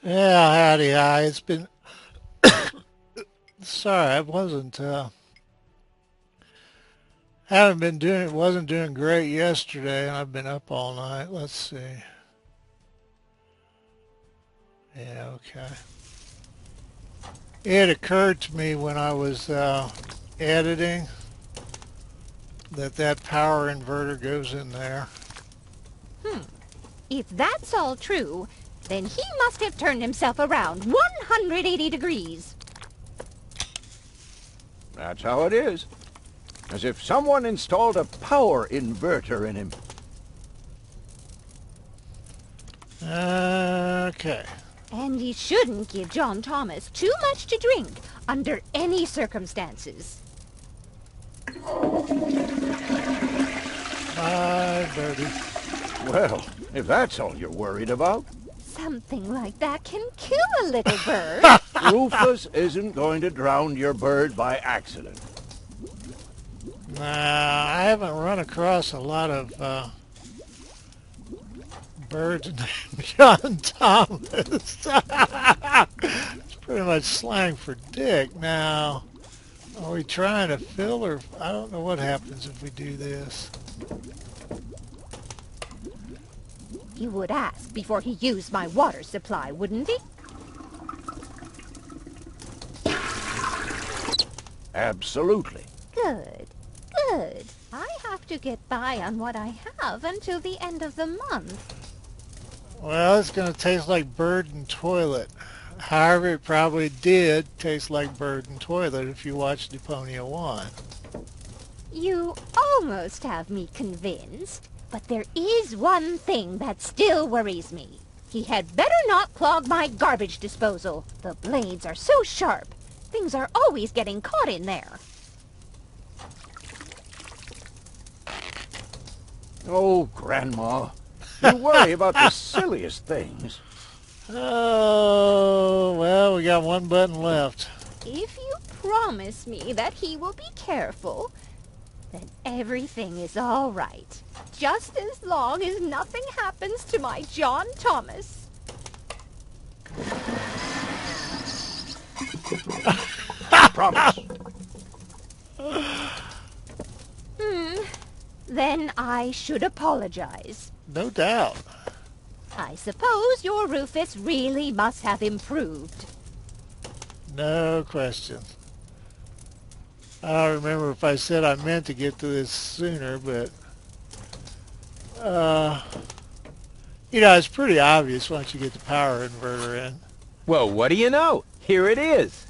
Yeah, howdy, hi. It's been sorry, I haven't been wasn't doing great yesterday, and I've been up all night. Let's see. Yeah, okay. It occurred to me when I was editing that power inverter goes in there. Hmm. If that's all true, then he must have turned himself around 180 degrees. That's how it is. As if someone installed a power inverter in him. Okay. And he shouldn't give John Thomas too much to drink under any circumstances. Bye, birdie. Well, if that's all you're worried about. Something like that can kill a little bird. Rufus isn't going to drown your bird by accident. Nah, I haven't run across a lot of birds named John Thomas. It's pretty much slang for dick. Now, are we trying to fill or... I don't know what happens if we do this. He would ask before he used my water supply, wouldn't he? Absolutely. Good. Good. I have to get by on what I have until the end of the month. Well, it's going to taste like bird and toilet. However, it probably did taste like bird and toilet if you watched Deponia 1. You almost have me convinced, but there is one thing that still worries me. He had better not clog my garbage disposal. The blades are so sharp. Things are always getting caught in there. Oh, Grandma. You worry about the silliest things. Oh, well, we got one button left. If you promise me that he will be careful, then everything is all right. Just as long as nothing happens to my John Thomas. Promise. Then I should apologize. No doubt. I suppose your Rufus really must have improved. No question. I don't remember if I said I meant to get to this sooner, but it's pretty obvious once you get the power inverter in. Well, what do you know? Here it is.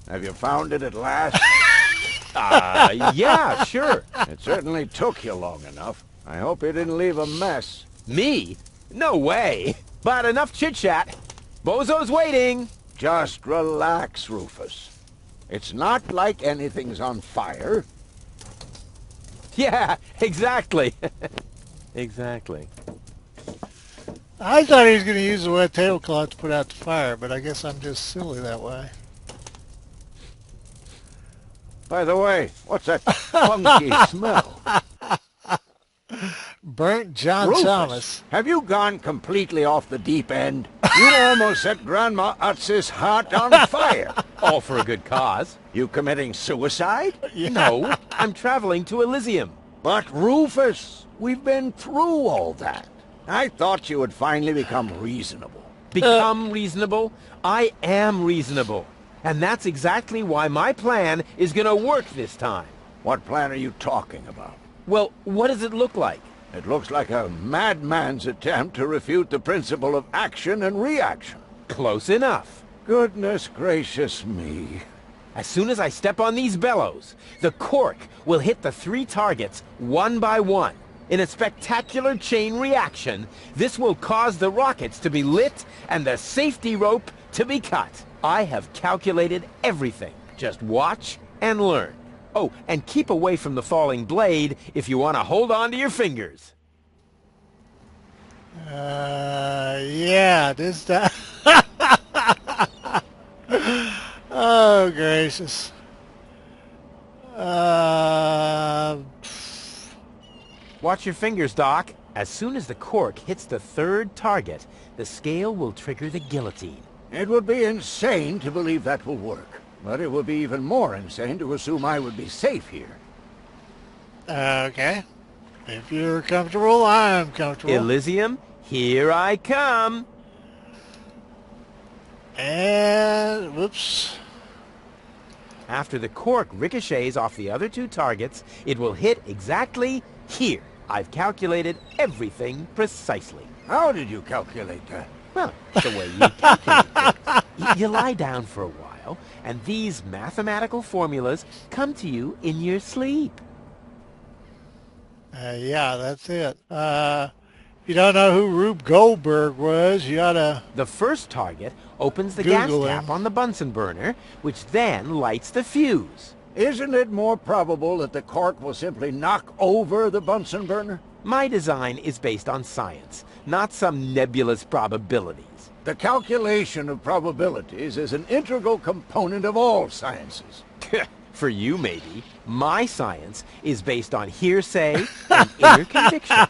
Have you found it at last? Yeah, sure. It certainly took you long enough. I hope you didn't leave a mess. Me? No way. But enough chit-chat. Bozo's waiting. Just relax, Rufus. It's not like anything's on fire. Yeah, exactly. Exactly. I thought he was going to use the wet tablecloth to put out the fire, but I guess I'm just silly that way. By the way, what's that funky smell? Burnt John Rufus, Thomas. have you gone completely off the deep end? You almost set Grandma Utz's heart on fire. All for a good cause. You committing suicide? Yeah. No, I'm traveling to Elysium. But Rufus, we've been through all that. I thought you would finally become reasonable. Become reasonable? I am reasonable. And that's exactly why my plan is gonna work this time. What plan are you talking about? Well, what does it look like? It looks like a madman's attempt to refute the principle of action and reaction. Close enough. Goodness gracious me. As soon as I step on these bellows, the cork will hit the 3 targets one by one. In a spectacular chain reaction, this will cause the rockets to be lit and the safety rope to be cut. I have calculated everything. Just watch and learn. Oh, and keep away from the falling blade if you want to hold on to your fingers. Yeah, this time. Oh, gracious. Watch your fingers, Doc. As soon as the cork hits the 3rd target, the scale will trigger the guillotine. It would be insane to believe that will work, but it would be even more insane to assume I would be safe here. Okay. If you're comfortable, I'm comfortable. Elysium, here I come. And, whoops. After the cork ricochets off the other two targets, it will hit exactly here. I've calculated everything precisely. How did you calculate that? Well, the way you calculate things. You lie down for a while, and these mathematical formulas come to you in your sleep. Yeah, that's it. If you don't know who Rube Goldberg was, you ought to The first target opens the Google gas him. tap on the Bunsen burner, which then lights the fuse. Isn't it more probable that the cork will simply knock over the Bunsen burner? My design is based on science, not some nebulous probabilities. The calculation of probabilities is an integral component of all sciences. For you, maybe. My science is based on hearsay and inner conviction.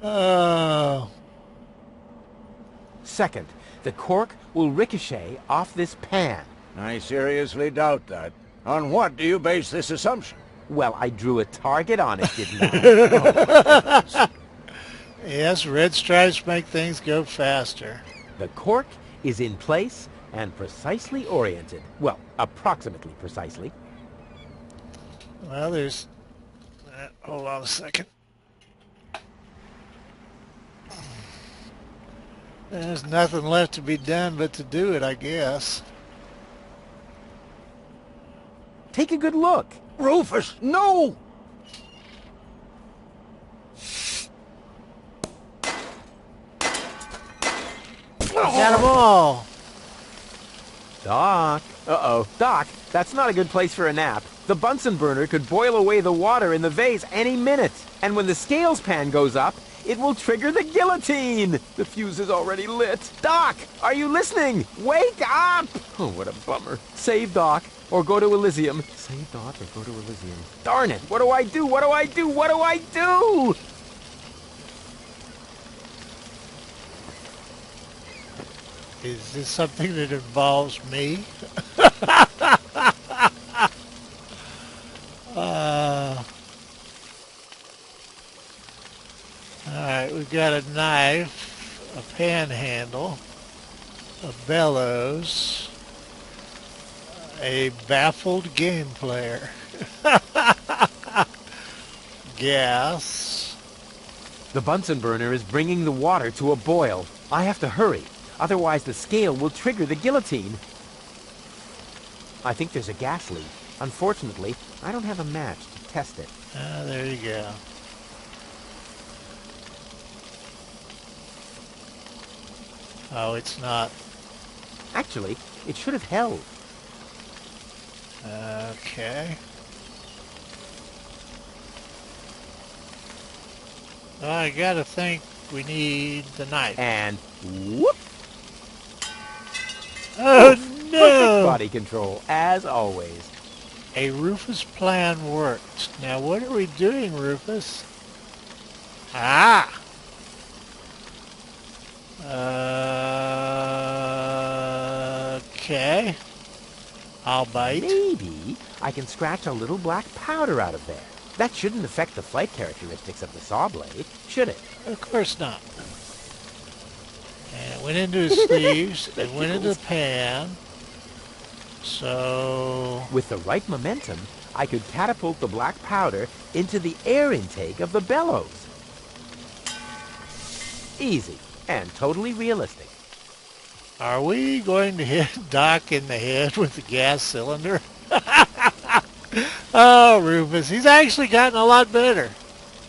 Oh. Second, the cork will ricochet off this pan. I seriously doubt that. On what do you base this assumption? Well, I drew a target on it, didn't I? Yes, red stripes make things go faster. The cork is in place and precisely oriented. Well, approximately precisely. Well, there's... hold on a second. There's nothing left to be done but to do it, I guess. Take a good look. Rufus, no! Got 'em all. Doc. Uh-oh. Doc, that's not a good place for a nap. The Bunsen burner could boil away the water in the vase any minute. And when the scales pan goes up, it will trigger the guillotine. The fuse is already lit. Doc, are you listening? Wake up! Oh, what a bummer. Save Doc, or go to Elysium. Save Doc, or go to Elysium. Darn it! What do I do? What do I do? What do I do? Is this something that involves me? Alright, we've got a knife, a pan handle, a bellows, a baffled game player, gas. The Bunsen burner is bringing the water to a boil. I have to hurry, otherwise the scale will trigger the guillotine. I think there's a gas leak. Unfortunately, I don't have a match to test it. Ah, there you go. Oh, it's not. Actually, it should have held. Okay. Well, I gotta think we need the knife. And whoop! Oh Perfect no! body control, as always. A Rufus plan worked. Now what are we doing, Rufus? Ah! Okay. I'll bite. Maybe I can scratch a little black powder out of there. That shouldn't affect the flight characteristics of the saw blade, should it? Of course not. And it went into his sleeves. It went into the pan. So... With the right momentum, I could catapult the black powder into the air intake of the bellows. Easy and totally realistic. Are we going to hit Doc in the head with the gas cylinder? Oh, Rufus, he's actually gotten a lot better.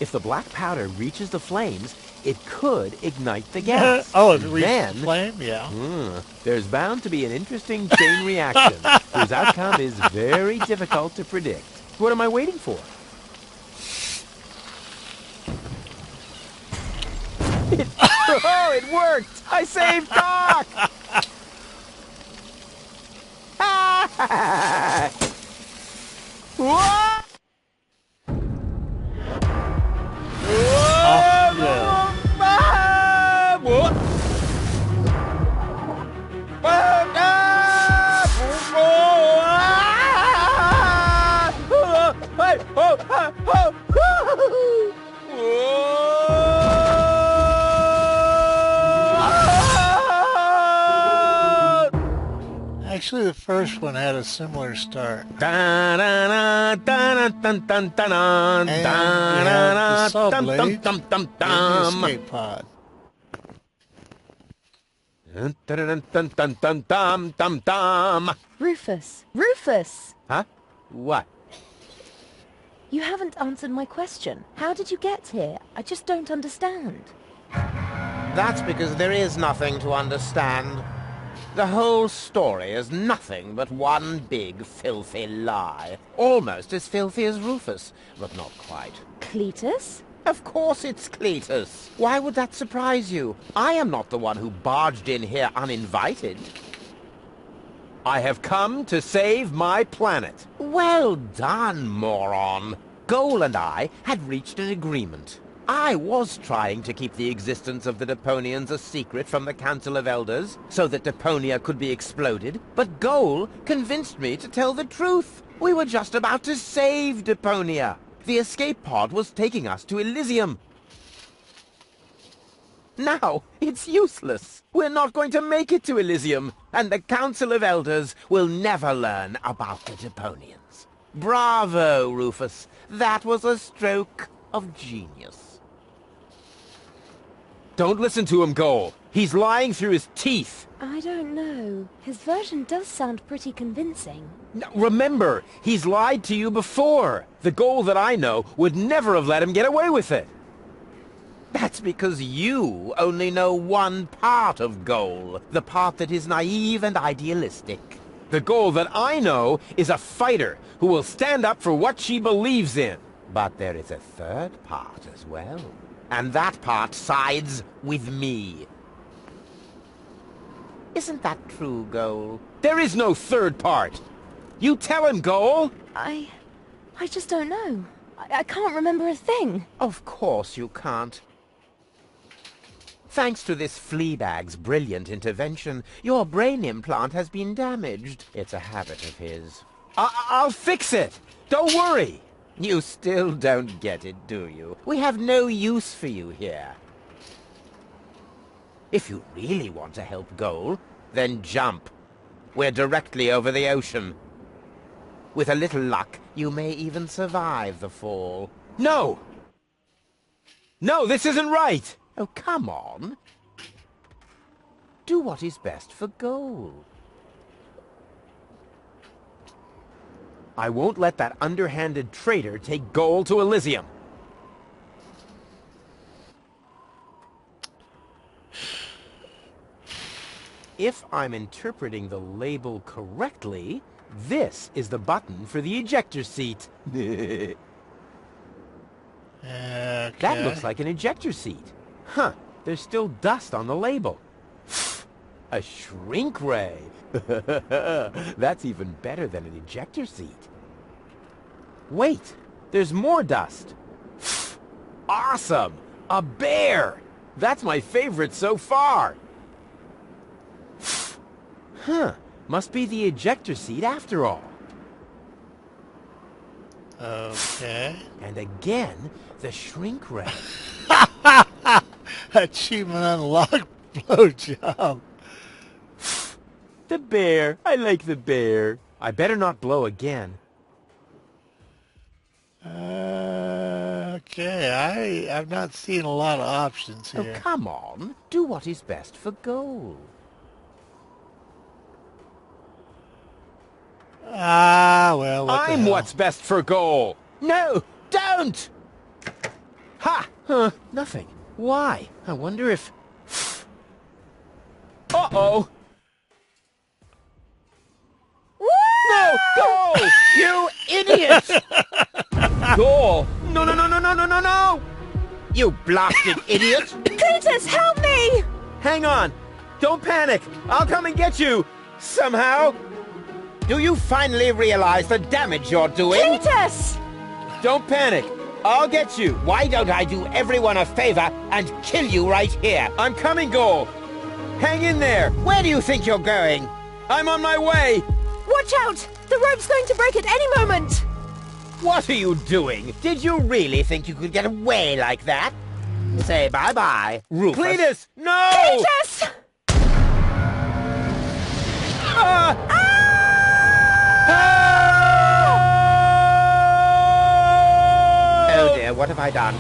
If the black powder reaches the flames, it could ignite the gas. Oh, if it And reaches then, the flame? Yeah. there's bound to be an interesting chain reaction, whose outcome is very difficult to predict. What am I waiting for? Oh, it worked! I saved Doc! What? Off you go. Actually, the first one had a similar start. And And you have the saw blade in the escape pod. Rufus! Rufus! Huh? What? You haven't answered my question. How did you get here? I just don't understand. That's because there is nothing to understand. The whole story is nothing but one big filthy lie. Almost as filthy as Rufus, but not quite. Cletus? Of course it's Cletus. Why would that surprise you? I am not the one who barged in here uninvited. I have come to save my planet. Well done, moron. Goal and I had reached an agreement. I was trying to keep the existence of the Deponians a secret from the Council of Elders, so that Deponia could be exploded, but Goal convinced me to tell the truth. We were just about to save Deponia. The escape pod was taking us to Elysium. Now, it's useless. We're not going to make it to Elysium, and the Council of Elders will never learn about the Deponians. Bravo, Rufus. That was a stroke of genius. Don't listen to him, Goal. He's lying through his teeth. I don't know. His version does sound pretty convincing. Now, remember, he's lied to you before. The Goal that I know would never have let him get away with it. That's because you only know one part of Goal, the part that is naive and idealistic. The Goal that I know is a fighter who will stand up for what she believes in. But there is a third part as well. And that part sides with me. Isn't that true, Goal? There is no third part. You tell him, Goal. I just don't know. I can't remember a thing. Of course you can't. Thanks to this Fleabag's brilliant intervention, your brain implant has been damaged. It's a habit of his. I'll fix it. Don't worry. You still don't get it, do you? We have no use for you here. If you really want to help Goal, then jump. We're directly over the ocean. With a little luck, you may even survive the fall. No! No, this isn't right! Oh, come on. Do what is best for Goal. I won't let that underhanded traitor take Goal to Elysium. If I'm interpreting the label correctly, this is the button for the ejector seat. Okay. That looks like an ejector seat. Huh, there's still dust on the label. A shrink ray. That's even better than an ejector seat. Wait, there's more dust. Awesome! A bear! That's my favorite so far. Huh, must be the ejector seat after all. Okay. And again, the shrink ray. Achievement unlocked. Blowjob. The bear. I like the bear. I better not blow again. Okay, I've not seen a lot of options Oh, here. come on. Do what is best for Goal. Well, what the I'm hell? what's best for Goal. No, don't! Ha! Huh, nothing. Why? I wonder if... Uh-oh! No, Goal! You idiot! Goal! No, no, no, no, no, no, no, no! You blasted idiot! Cletus, help me! Hang on! Don't panic! I'll come and get you! Somehow! Do you finally realize the damage you're doing? Cletus! Don't panic! I'll get you! Why don't I do everyone a favor and kill you right here? I'm coming, Goal! Hang in there! Where do you think you're going? I'm on my way! Watch out! The rope's going to break at any moment! What are you doing? Did you really think you could get away like that? Say bye-bye, Rufus. Cletus! No! Cletus! Ah! what have I done?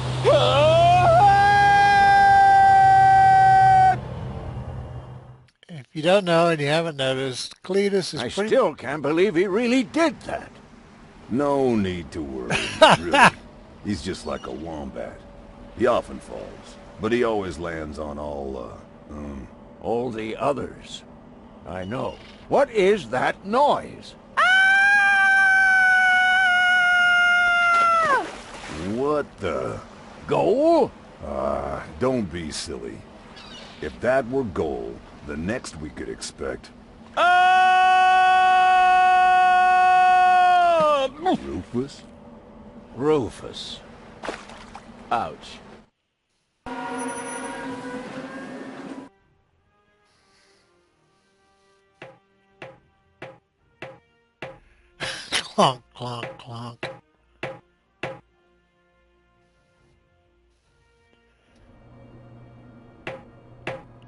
If you don't know and you haven't noticed, Cletus is I pretty... still can't believe he really did that. No need to worry, really. He's just like a wombat. He often falls, but he always lands on All the others. I know. What is that noise? What the? Goal? Don't be silly. If that were gold, the next we could expect... Rufus? Rufus. Ouch. Clonk, clonk, clonk.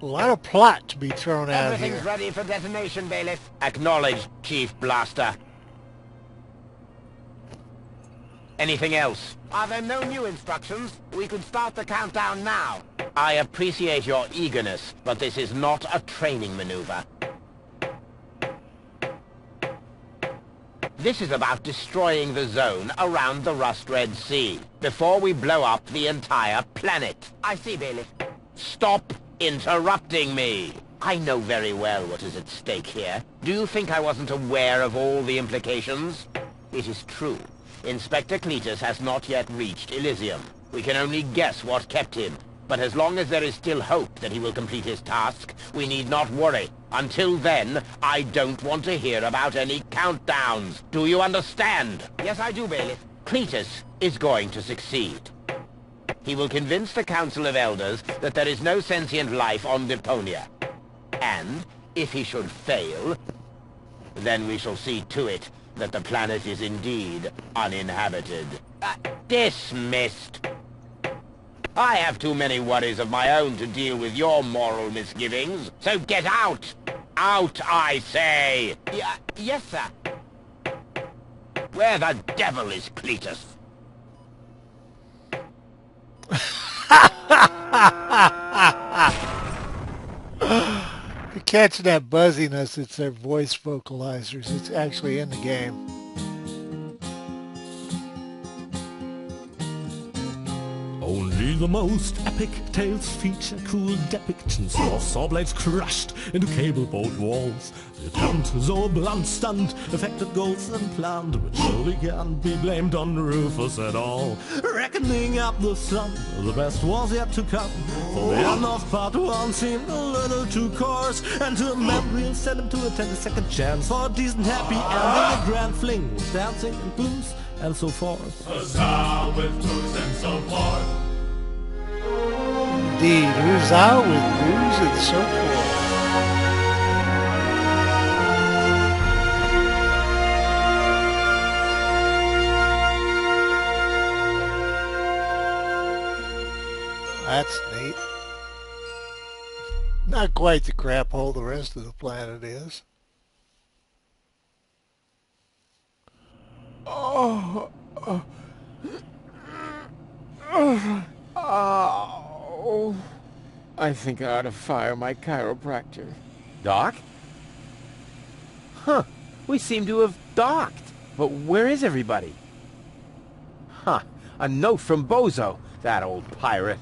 A lot of plot to be thrown out Everything's here. ready for detonation, Bailiff. Acknowledged, Chief Blaster. Anything else? Are there no new instructions? We could start the countdown now. I appreciate your eagerness, but this is not a training maneuver. This is about destroying the zone around the Rust Red Sea, before we blow up the entire planet. I see, Bailiff. Stop interrupting me. I know very well what is at stake here. Do you think I wasn't aware of all the implications? It is true. Inspector Cletus has not yet reached Elysium. We can only guess what kept him. But as long as there is still hope that he will complete his task, we need not worry. Until then, I don't want to hear about any countdowns. Do you understand? Yes, I do, Bailiff. Cletus is going to succeed. He will convince the Council of Elders that there is no sentient life on Deponia. And, if he should fail, then we shall see to it that the planet is indeed uninhabited. Dismissed. I have too many worries of my own to deal with your moral misgivings, so get out! Out, I say! Yes, sir. Where the devil is Cletus? You're catching that buzziness, it's their voice vocalizers. It's actually in the game. Only the most epic tales feature cruel depictions of saw blades crushed into cable boat walls. The attempt, though a blunt stunt, affected goals and planned, which surely can't be blamed on Rufus at all. Reckoning up the sum, the best was yet to come. For the end of part one seemed a little too coarse, and to a man we'll send him to attend a second chance for a decent happy ending, a grand fling with dancing and booze and so forth. Huzzah with booze and so forth. Indeed, huzzah with booze and so forth. That's neat. Not quite the crap hole the rest of the planet is. Oh. I think I ought to fire my chiropractor. Doc? Huh. We seem to have docked. But where is everybody? Huh. A note from Bozo, that old pirate.